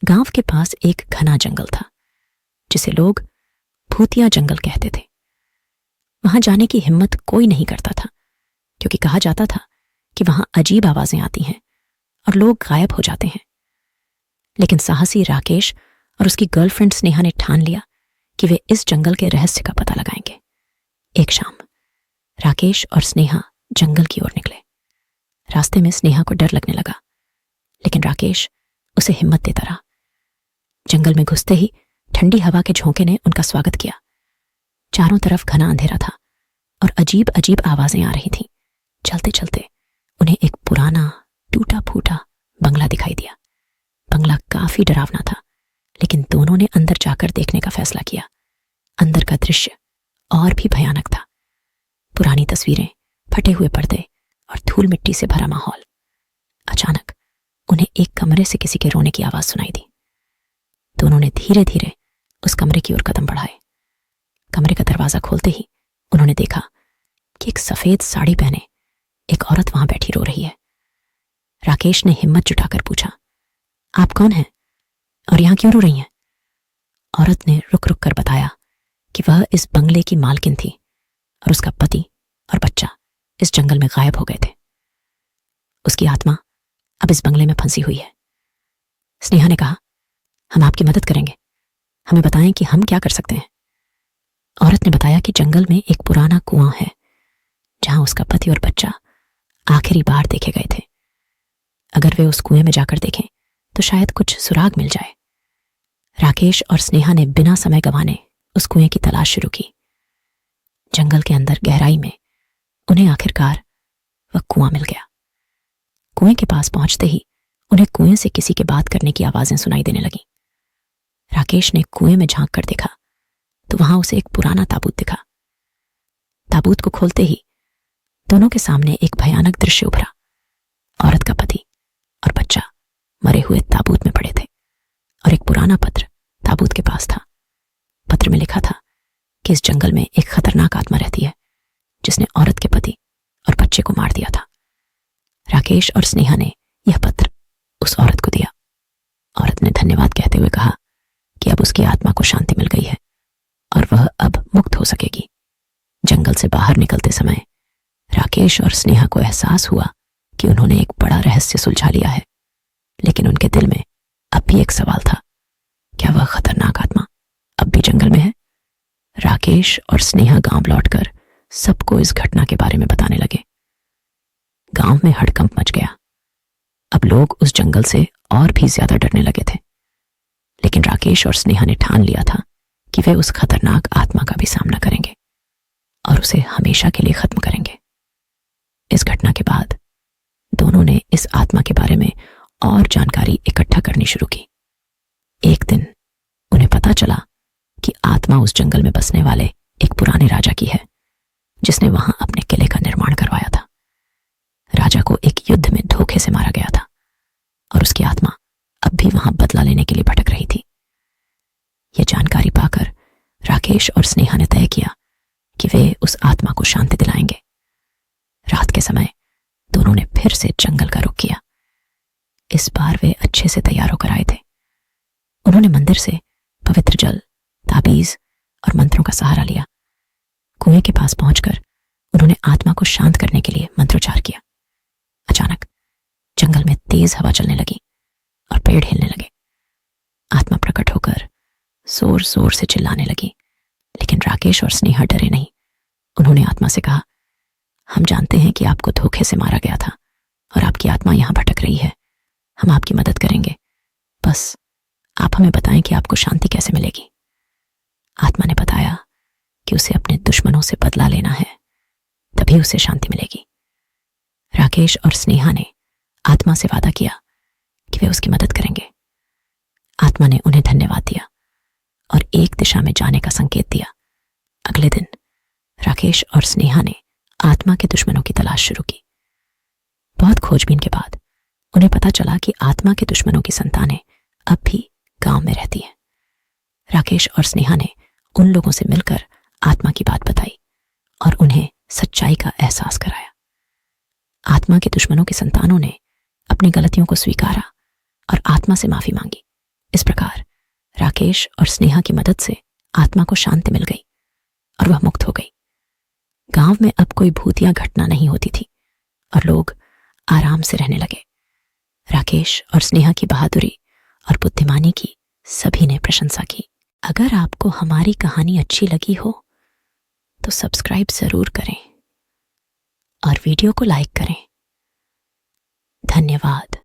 गांव के पास एक घना जंगल था जिसे लोग भूतिया जंगल कहते थे। वहां जाने की हिम्मत कोई नहीं करता था क्योंकि कहा जाता था कि वहां अजीब आवाजें आती हैं और लोग गायब हो जाते हैं। लेकिन साहसी राकेश और उसकी गर्लफ्रेंड स्नेहा ने ठान लिया कि वे इस जंगल के रहस्य का पता लगाएंगे। एक शाम राकेश और स्नेहा जंगल की ओर निकले। रास्ते में स्नेहा को डर लगने लगा, लेकिन राकेश उसे हिम्मत देता रहा। जंगल में घुसते ही ठंडी हवा के झोंके ने उनका स्वागत किया। चारों तरफ घना अंधेरा था और अजीब अजीब आवाजें आ रही थीं। चलते चलते उन्हें एक पुराना टूटा फूटा बंगला दिखाई दिया। बंगला काफी डरावना था, लेकिन दोनों ने अंदर जाकर देखने का फैसला किया। अंदर का दृश्य और भी भयानक था। पुरानी तस्वीरें, फटे हुए पर्दे और धूल मिट्टी से भरा माहौल। अचानक उन्हें एक कमरे से किसी के रोने की आवाज सुनाई दी। दोनों ने धीरे धीरे उस कमरे की ओर कदम बढ़ाए। कमरे का दरवाजा खोलते ही उन्होंने देखा कि एक सफेद साड़ी पहने एक औरत वहां बैठी रो रही है। राकेश ने हिम्मत जुटाकर पूछा, आप कौन हैं और यहां क्यों रो रही हैं? औरत ने रुक रुक कर बताया कि वह इस बंगले की मालकिन थी और उसका पति और बच्चा इस जंगल में गायब हो गए थे। उसकी आत्मा अब इस बंगले में फंसी हुई है। स्नेहा ने कहा, हम आपकी मदद करेंगे, हमें बताएं कि हम क्या कर सकते हैं। औरत ने बताया कि जंगल में एक पुराना कुआं है जहां उसका पति और बच्चा आखिरी बार देखे गए थे। अगर वे उस कुएं में जाकर देखें तो शायद कुछ सुराग मिल जाए। राकेश और स्नेहा ने बिना समय गंवाने उस कुएं की तलाश शुरू की। जंगल के अंदर गहराई में उन्हें आखिरकार वह कुआं मिल गया। कुएं के पास पहुंचते ही उन्हें कुएं से किसी के बात करने की आवाजें सुनाई देने लगीं। राकेश ने कुएं में झांक कर देखा तो वहां उसे एक पुराना ताबूत दिखा। ताबूत को खोलते ही दोनों के सामने एक भयानक दृश्य उभरा। औरत का पति और बच्चा मरे हुए ताबूत में पड़े थे और एक पुराना पत्र ताबूत के पास था। पत्र में लिखा था कि इस जंगल में एक खतरनाक आत्मा रहती है जिसने औरत के पति और बच्चे को मार दिया था। राकेश और स्नेहा ने यह पत्र उस औरत को दिया। औरत ने धन्यवाद कहते हुए कहा कि अब उसकी आत्मा को शांति मिल गई है और वह अब मुक्त हो सकेगी। जंगल से बाहर निकलते समय राकेश और स्नेहा को एहसास हुआ कि उन्होंने एक बड़ा रहस्य सुलझा लिया है, लेकिन उनके दिल में अब भी एक सवाल था, क्या वह खतरनाक आत्मा अब भी जंगल में है? राकेश और स्नेहा गांव लौटकर सबको इस घटना के बारे में बताने लगे। गांव में हड़कंप मच गया। अब लोग उस जंगल से और भी ज्यादा डरने लगे थे, लेकिन राकेश और स्नेहा ने ठान लिया था कि वे उस खतरनाक आत्मा का भी सामना करेंगे और उसे हमेशा के लिए खत्म करेंगे। इस घटना के बाद दोनों ने इस आत्मा के बारे में और जानकारी इकट्ठा करनी शुरू की। एक दिन उन्हें पता चला कि आत्मा उस जंगल में बसने वाले एक पुराने राजा की है जिसने वहां अपने किले का निर्माण करवाया था। राजा को एक युद्ध में धोखे से मारा गया था और उसकी आत्मा अब भी वहां बदला लेने के लिए भटक रही थी। यह जानकारी पाकर राकेश और स्नेहा ने तय किया कि वे उस आत्मा को शांति दिलाएंगे। रात के समय दोनों ने फिर से जंगल का रुख किया। इस बार वे अच्छे से तैयार होकर आए थे। उन्होंने मंदिर से पवित्र जल, ताबीज और मंत्रों का सहारा लिया। कुएं के पास पहुंचकर उन्होंने आत्मा को शांत करने के लिए मंत्रोच्चार किया। अचानक जंगल में तेज हवा चलने लगी और पेड़ हिलने लगे। आत्मा प्रकट होकर जोर जोर से चिल्लाने लगी, लेकिन राकेश और स्नेहा डरे नहीं। उन्होंने आत्मा से कहा, हम जानते हैं कि आपको धोखे से मारा गया था और आपकी आत्मा यहां भटक रही है। हम आपकी मदद करेंगे, बस आप हमें बताएं कि आपको शांति कैसे मिलेगी। आत्मा ने बताया कि उसे अपने दुश्मनों से बदला लेना है, तभी उसे शांति मिलेगी। राकेश और स्नेहा ने आत्मा से वादा किया कि वे उसकी मदद करेंगे। आत्मा ने उन्हें धन्यवाद दिया और एक दिशा में जाने का संकेत दिया। अगले दिन राकेश और स्नेहा ने आत्मा के दुश्मनों की तलाश शुरू की। बहुत खोजबीन के बाद उन्हें पता चला कि आत्मा के दुश्मनों की संतानें अब भी गांव में रहती हैं। राकेश और स्नेहा ने उन लोगों से मिलकर आत्मा की बात बताई और उन्हें सच्चाई का एहसास कराया। आत्मा के दुश्मनों की संतानों ने अपनी गलतियों को स्वीकारा और आत्मा से माफी मांगी। इस राकेश और स्नेहा की मदद से आत्मा को शांति मिल गई और वह मुक्त हो गई। गांव में अब कोई भूतिया घटना नहीं होती थी और लोग आराम से रहने लगे। राकेश और स्नेहा की बहादुरी और बुद्धिमानी की सभी ने प्रशंसा की। अगर आपको हमारी कहानी अच्छी लगी हो तो सब्सक्राइब जरूर करें और वीडियो को लाइक करें। धन्यवाद।